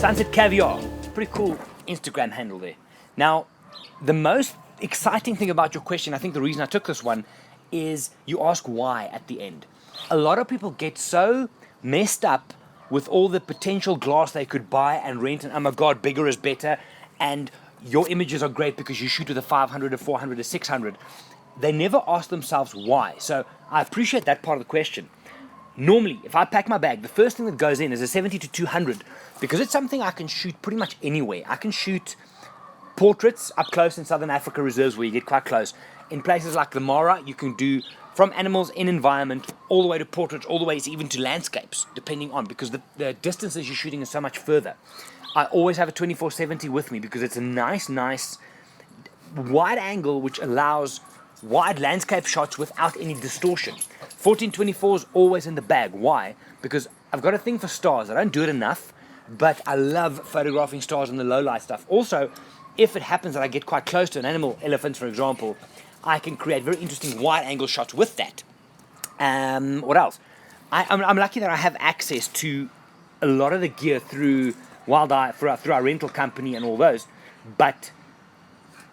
Sunset Caviar, pretty cool Instagram handle there. Now, the most exciting thing about your question, I think the reason I took this one, is you ask why at the end. A lot of people get so messed up with all the potential glass they could buy and rent, and oh my god, bigger is better, and your images are great because you shoot with a 500, a 400, a 600. They never ask themselves why. So I appreciate that part of the question. Normally, if I pack my bag, the first thing that goes in is a 70 to 200 because it's something I can shoot pretty much anywhere. I can shoot portraits up close in Southern Africa reserves where you get quite close. In places like the Mara, you can do from animals in environment all the way to portraits, all the way even to landscapes, depending on, because the distances you're shooting is so much further. I always have a 24-70 with me because it's a nice wide angle which allows wide landscape shots without any distortion. 14-24 is always in the bag. Why? Because I've got a thing for stars. I don't do it enough, but I love photographing stars and the low light stuff. Also, if it happens that I get quite close to an animal, elephants for example, I can create very interesting wide angle shots with that. What else? I'm lucky that I have access to a lot of the gear through Wildeye, through our rental company and all those. But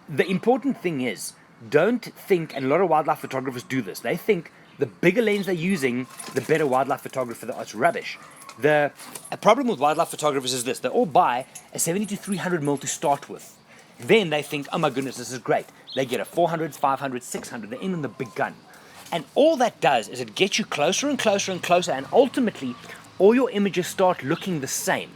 the important thing is, don't think, and a lot of wildlife photographers do this, they think the bigger lens they're using, the better wildlife photographer they are. It's rubbish. A problem with wildlife photographers is this: they all buy a 70 to 300mm to start with. Then they think, oh my goodness, this is great. They get a 400, 500, 600, they're in on the big gun. And all that does is it gets you closer and closer and closer, and ultimately all your images start looking the same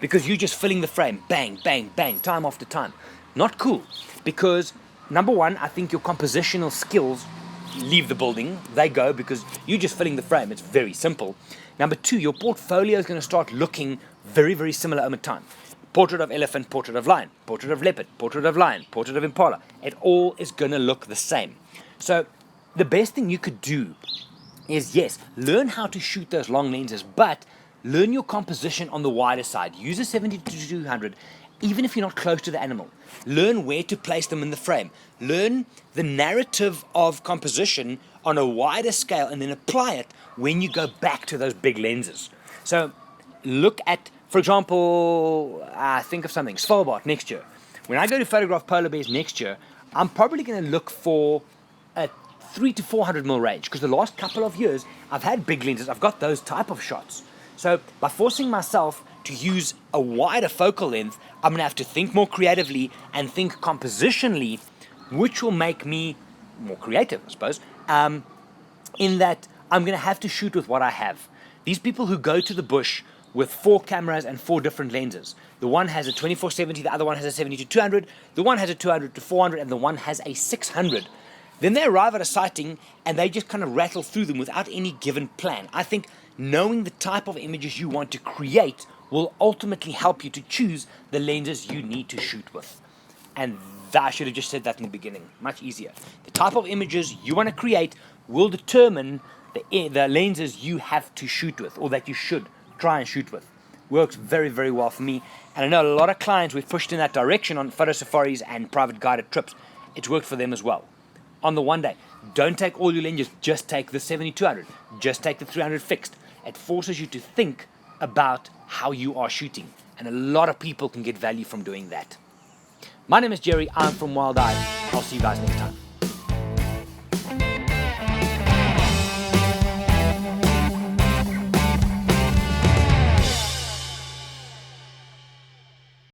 because you're just filling the frame, bang, bang, bang, time after time. Not cool, because number one, I think your compositional skills leave the building. They go because you're just filling the frame. It's very simple. Number two, your portfolio is going to start looking very, very similar over time. Portrait of elephant, portrait of lion, portrait of leopard, portrait of lion, portrait of impala. It all is going to look the same. So the best thing you could do is, yes, learn how to shoot those long lenses, but learn your composition on the wider side. Use a 70 to 200, even if you're not close to the animal. Learn where to place them in the frame. Learn the narrative of composition on a wider scale and then apply it when you go back to those big lenses. So look at, for example, think of something, Svalbard next year. When I go to photograph polar bears next year, I'm probably going to look for a 300 to 400mm range, because the last couple of years I've had big lenses, I've got those type of shots. So by forcing myself to use a wider focal length, I'm going to have to think more creatively and think compositionally, which will make me more creative, I suppose, in that I'm going to have to shoot with what I have. These people who go to the bush with 4 cameras and 4 different lenses. The one has a 24-70, the other one has a 70 to 200, the one has a 200 to 400, and the one has a 600. Then they arrive at a sighting and they just kind of rattle through them without any given plan. I think knowing the type of images you want to create will ultimately help you to choose the lenses you need to shoot with. And I should have just said that in the beginning. Much easier. The type of images you want to create will determine the lenses you have to shoot with, or that you should try and shoot with. Works very, very well for me. And I know a lot of clients we've pushed in that direction on photo safaris and private guided trips. It's worked for them as well. On the one day, don't take all your lenses, just take the 70-200, just take the 300 fixed. It forces you to think about how you are shooting, and a lot of people can get value from doing that. My name is Gerry, I'm from Wildeye. I'll see you guys next time.